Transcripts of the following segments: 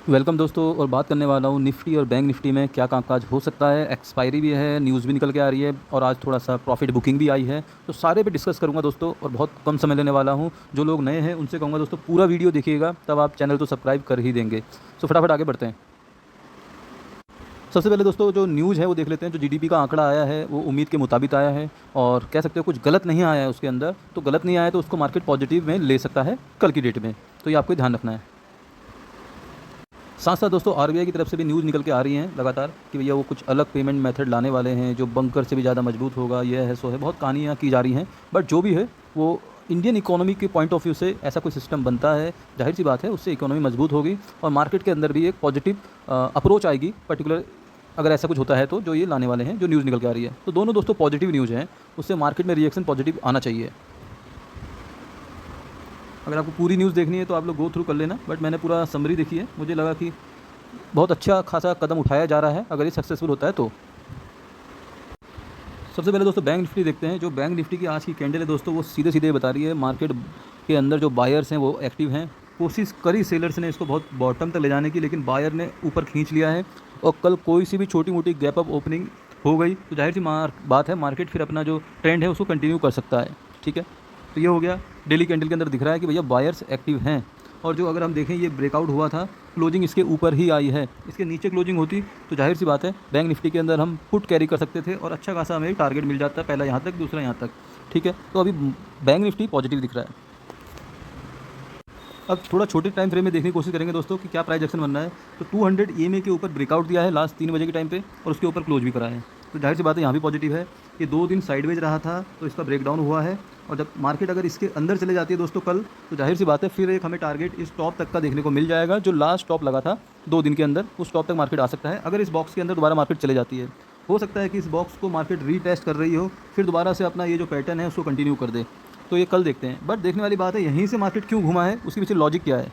Welcome दोस्तों। और बात करने वाला हूँ निफ्टी और बैंक निफ्टी में क्या कामकाज हो सकता है। एक्सपायरी भी है, न्यूज़ भी निकल के आ रही है और आज थोड़ा सा प्रॉफिट बुकिंग भी आई है, तो सारे पे डिस्कस करूँगा दोस्तों और बहुत कम समय लेने वाला हूँ। जो लोग नए हैं उनसे कहूँगा दोस्तों पूरा वीडियो देखिएगा, तब आप चैनल तो सब्सक्राइब कर ही देंगे। सो फटाफट आगे बढ़ते हैं। सबसे पहले दोस्तों जो न्यूज़ है वो देख लेते हैं। जो जीडीपी का आंकड़ा आया है वो उम्मीद के मुताबिक आया है और कह सकते हो कुछ गलत नहीं आया है उसके अंदर। तो गलत नहीं आया तो उसको मार्केट पॉजिटिव में ले सकता है कल की डेट में, तो ये आपको ध्यान रखना है। साथ साथ दोस्तों आरबीआई की तरफ से भी न्यूज़ निकल के आ रही हैं लगातार कि भैया वो कुछ अलग पेमेंट मेथड लाने वाले हैं जो बंकर से भी ज़्यादा मजबूत होगा। ये है सो है, बहुत कहानियाँ की जा रही हैं, बट जो भी है वो इंडियन इकोनॉमी के पॉइंट ऑफ व्यू से ऐसा कोई सिस्टम बनता है, जाहिर सी बात है उससे इकोनॉमी मजबूत होगी और मार्केट के अंदर भी एक पॉजिटिव अप्रोच आएगी पर्टिकुलर। अगर ऐसा कुछ होता है तो जो ये लाने वाले हैं, जो न्यूज़ निकल के आ रही है, तो दोनों दोस्तों पॉजिटिव न्यूज़ हैं, उससे मार्केट में रिएक्शन पॉजिटिव आना चाहिए। अगर आपको पूरी न्यूज़ देखनी है तो आप लोग गो थ्रू कर लेना, बट मैंने पूरा समरी देखी है, मुझे लगा कि बहुत अच्छा खासा कदम उठाया जा रहा है अगर ये सक्सेसफुल होता है तो। सबसे पहले दोस्तों बैंक निफ्टी देखते हैं। जो बैंक निफ्टी की आज की कैंडल है दोस्तों वो सीधे सीधे बता रही है मार्केट के अंदर जो बायर्स हैं वो एक्टिव हैं। कोशिश करी सेलर्स ने इसको बहुत बॉटम तक ले जाने की, लेकिन बायर ने ऊपर खींच लिया है और कल कोई सी भी छोटी मोटी गैप अप ओपनिंग हो गई तो जाहिर सी बात है मार्केट फिर अपना जो ट्रेंड है उसको कंटिन्यू कर सकता है। ठीक है, तो ये हो गया। डेली कैंडल के अंदर दिख रहा है कि भैया बायर्स एक्टिव हैं। और जो अगर हम देखें ये ब्रेकआउट हुआ था, क्लोजिंग इसके ऊपर ही आई है, इसके नीचे क्लोजिंग होती तो जाहिर सी बात है बैंक निफ्टी के अंदर हम पुट कैरी कर सकते थे और अच्छा खासा हमें टारगेट मिल जाता है, पहला यहाँ तक दूसरा यहाँ तक। ठीक है, तो अभी बैंक निफ्टी पॉजिटिव दिख रहा है। अब थोड़ा छोटे टाइम फ्रेम में देखने की कोशिश करेंगे दोस्तों कि क्या प्राइस एक्शन बन रहा है। तो 200 EMA के ऊपर ब्रेकआउट दिया है लास्ट 3 बजे के टाइम पे और उसके ऊपर क्लोज भी करा है, तो जाहिर सी बात है यहाँ भी पॉजिटिव है। ये 2 दिन साइडवेज रहा था तो इसका ब्रेकडाउन हुआ है और जब मार्केट अगर इसके अंदर चले जाती है दोस्तों कल, तो जाहिर सी बात है फिर एक हमें टारगेट इस टॉप तक का देखने को मिल जाएगा। जो लास्ट टॉप लगा था 2 दिन के अंदर, उस टॉप तक मार्केट आ सकता है। अगर इस बॉक्स के अंदर दोबारा मार्केट चले जाती है, हो सकता है कि इस बॉक्स को मार्केट रीटेस्ट कर रही हो, फिर दोबारा से अपना ये जो पैटर्न है उसको कंटिन्यू कर दे। तो ये कल देखते हैं, बट देखने वाली बात है यहीं से मार्केट क्यों घुमा है, उसके पीछे लॉजिक क्या है।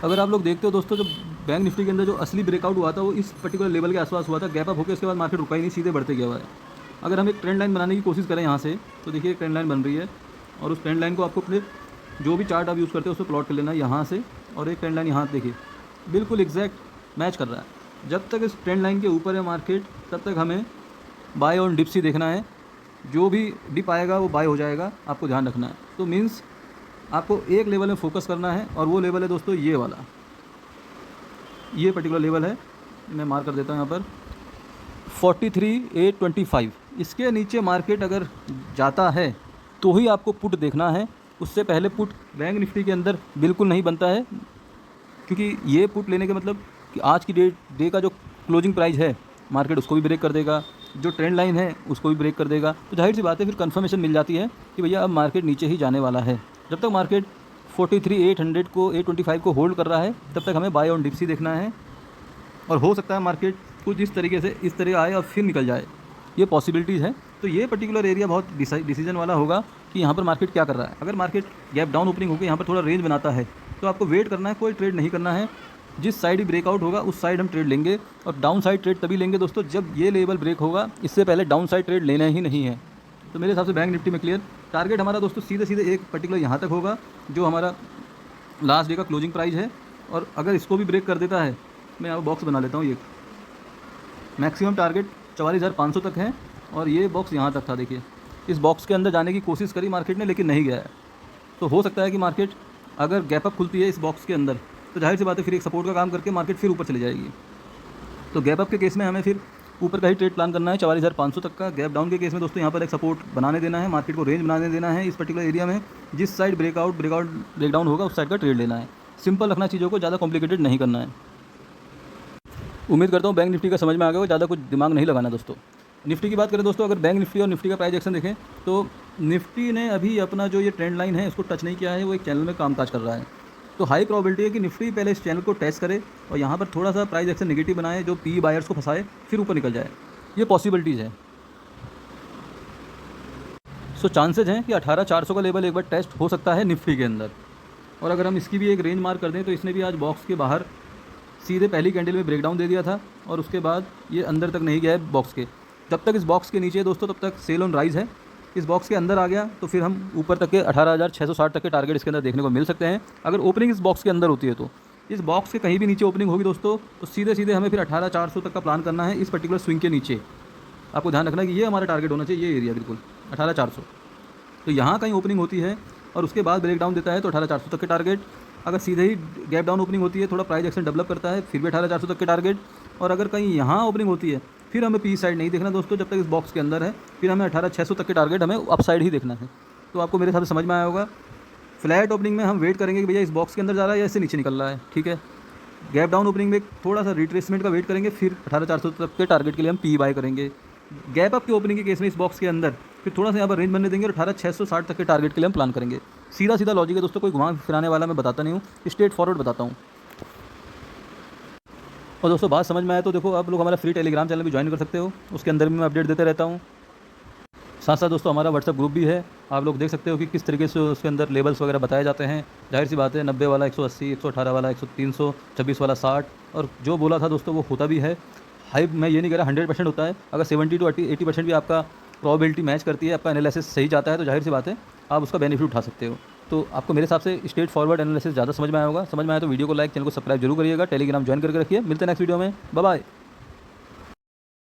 अगर आप लोग देखते हो दोस्तों, जो बैंक निफ्टी के अंदर जो असली ब्रेकआउट हुआ था वो इस पर्टिकुलर लेवल के आसपास हुआ था, गैप अप होकर उसके बाद मार्केट रुका ही नहीं, सीधे बढ़ते गया हुआ है। अगर हम एक ट्रेंड लाइन बनाने की कोशिश करें यहाँ से, तो देखिए एक ट्रेंड लाइन बन रही है और उस ट्रेंड लाइन को आपको अपने जो भी चार्ट आप यूज़ करते हो उसको प्लॉट कर लेना है यहाँ से, और एक ट्रेंड लाइन यहाँ देखिए बिल्कुल एग्जैक्ट मैच कर रहा है। जब तक इस ट्रेंड लाइन के ऊपर है मार्केट, तब तक हमें बाय ऑन डिप्स ही देखना है। जो भी डिप आएगा वो बाय हो जाएगा, आपको ध्यान रखना है। तो मीन्स आपको एक लेवल में फोकस करना है और वो लेवल है दोस्तों ये वाला, ये पर्टिकुलर लेवल है, मैं मार्क कर देता हूँ यहाँ पर 43,825। इसके नीचे मार्केट अगर जाता है तो ही आपको पुट देखना है, उससे पहले पुट बैंक निफ्टी के अंदर बिल्कुल नहीं बनता है, क्योंकि ये पुट लेने का मतलब कि आज की डे का जो क्लोजिंग प्राइस है मार्केट उसको भी ब्रेक कर देगा, जो ट्रेंड लाइन है उसको भी ब्रेक कर देगा। तो जाहिर सी बात है फिर कंफर्मेशन मिल जाती है कि भैया अब मार्केट नीचे ही जाने वाला है। जब तक मार्केट 43,800 को 825 को होल्ड कर रहा है तब तक हमें बाय ऑन डिप्स ही देखना है, और हो सकता है मार्केट कुछ इस तरीके से इस तरह आए और फिर निकल जाए, ये पॉसिबिलिटीज़ है। तो ये पर्टिकुलर एरिया बहुत डिसीजन वाला होगा कि यहाँ पर मार्केट क्या कर रहा है। अगर मार्केट गैप डाउन ओपनिंग होकर यहाँ पर थोड़ा रेंज बनाता है तो आपको वेट करना है, कोई ट्रेड नहीं करना है। जिस साइड ही ब्रेकआउट होगा उस साइड हम ट्रेड लेंगे, और डाउन साइड ट्रेड तभी लेंगे दोस्तों जब ये लेवल ब्रेक होगा, इससे पहले डाउन साइड ट्रेड लेना ही नहीं है। तो मेरे हिसाब से बैंक निफ्टी में क्लियर टारगेट हमारा दोस्तों सीधे सीधे एक पर्टिकुलर यहाँ तक होगा जो हमारा लास्ट डे का क्लोजिंग प्राइस है, और अगर इसको भी ब्रेक कर देता है, मैं यहाँ बॉक्स बना लेता हूँ, ये मैक्सिमम टारगेट 44,500 तक है और ये बॉक्स यहाँ तक था। देखिए इस बॉक्स के अंदर जाने की कोशिश करी मार्केट ने लेकिन नहीं गया है। तो हो सकता है कि मार्केट अगर गैप अप खुलती है इस बॉक्स के अंदर तो जाहिर सी बात है फिर एक सपोर्ट का काम करके मार्केट फिर ऊपर चली जाएगी। तो गैप अप के केस में हमें फिर ऊपर का ही ट्रेड प्लान करना है 44,500 तक का। गैप डाउन के केस में दोस्तों यहाँ पर एक सपोर्ट बनाने देना है, मार्केट को रेंज बनाने देना है इस पर्टिकुलर एरिया में। जिस साइड ब्रेकडाउन होगा उस साइड का ट्रेड लेना है। सिंपल रखना चीज़ों को, ज़्यादा कॉम्प्लिकेटेड नहीं करना है। उम्मीद करता हूँ बैंक निफ्टी का समझ में आ गया हो, ज़्यादा कुछ दिमाग नहीं लगाना दोस्तों। निफ्टी की बात करें दोस्तों, अगर बैंक निफ्टी और निफ्टी का प्राइस एक्शन देखें तो निफ्टी ने अभी अपना जो ये ट्रेंड लाइन है इसको टच नहीं किया है, वो एक चैनल में कामकाज कर रहा है। तो हाई प्रोबेबिलिटी है कि निफ्टी पहले इस चैनल को टेस्ट करे और यहाँ पर थोड़ा सा प्राइस एक्शन नेगेटिव बनाए, जो पी बायर्स को फंसाए, फिर ऊपर निकल जाए। ये पॉसिबिलिटीज़ है। सो चांसेज हैं कि 18,400 का लेवल एक बार टेस्ट हो सकता है निफ्टी के अंदर। और अगर हम इसकी भी एक रेंज मार्क कर दें तो इसने भी आज बॉक्स के बाहर सीधे पहली कैंडल में ब्रेकडाउन दे दिया था और उसके बाद ये अंदर तक नहीं गया है बॉक्स के। जब तक इस बॉक्स के नीचे है दोस्तों तब तक सेल ऑन राइज है। इस बॉक्स के अंदर आ गया तो फिर हम ऊपर तक के 18,660 तक के टारगेट इसके अंदर देखने को मिल सकते हैं, अगर ओपनिंग इस बॉक्स के अंदर होती है तो। इस बॉक्स के कहीं भी नीचे ओपनिंग होगी दोस्तों, तो सीधे सीधे हमें फिर 18,400 तक का प्लान करना है इस पर्टिकुलर स्विंग के नीचे। आपको ध्यान रखना है कि ये हमारा टारगेट होना चाहिए, ये एरिया बिल्कुल 18,400। तो यहाँ कहीं ओपनिंग होती है और उसके बाद ब्रेक डाउन देता है तो 18,400 तक के टारगेट। अगर सीधे ही गैप डाउन ओपनिंग होती है, थोड़ा प्राइस एक्शन डेवलप करता है, फिर भी 18,400 तक के टारगेट। और अगर कहीं यहाँ ओपनिंग होती है, फिर हमें पी साइड नहीं देखना दोस्तों जब तक इस बॉक्स के अंदर है, फिर हमें 18,600 तक के टारगेट हमें अप साइड ही देखना है। तो आपको मेरे हिसाब से समझ में आया होगा। फ्लैट ओपनिंग में हम वेट करेंगे कि भैया इस बॉक्स के अंदर जा रहा है या इससे नीचे निकल रहा है, ठीक है। गैप डाउन ओपनिंग में थोड़ा सा रिट्रेसमेंट का वेट करेंगे, फिर 18,400 तक के टारगेट के लिए हम पी बाय करेंगे। गैप अप की ओपनिंग के केस में इस बॉक्स के अंदर फिर थोड़ा सा यहाँ पर रेंज बनने देंगे और 18,660 तक के टारगेट के लिए हम प्लान करेंगे। सीधा सीधा लॉजिक है दोस्तों, कोई घुमा फिराने वाला मैं बताता नहीं हूँ, स्ट्रेट फॉरवर्ड बताता हूँ। और दोस्तों बात समझ में आया तो देखो, आप लोग हमारा फ्री टेलीग्राम चैनल भी ज्वाइन कर सकते हो, उसके अंदर भी मैं अपडेट देते रहता हूँ। साथ साथ दोस्तों हमारा व्हाट्सअप ग्रुप भी है, आप लोग देख सकते हो कि किस तरीके से उसके अंदर लेवल्स वगैरह बताए जाते हैं। जाहिर सी बात है, 90 वाला 180, 118 वाला 100, 300, 26 वाला 60, और जो बोला था दोस्तों वो होता भी है। हाइप मैं ये नहीं कह रहा 100% होता है, अगर 70 to 80% भी आपका प्रोबेबिलिटी मैच करती है, आपका एनालिसिस सही जाता है, तो जाहिर सी बात है आप उसका बेनिफिट उठा सकते हो। तो आपको मेरे हिसाब से स्ट्रेट फॉरवर्ड एनालिसिस ज़्यादा समझ में आया होगा। समझ में आया तो वीडियो को लाइक, चैनल को सब्सक्राइब जरूर करिएगा, टेलीग्राम ज्वाइन करके रखिए। मिलते हैं नेक्स्ट वीडियो में, बाय बाय।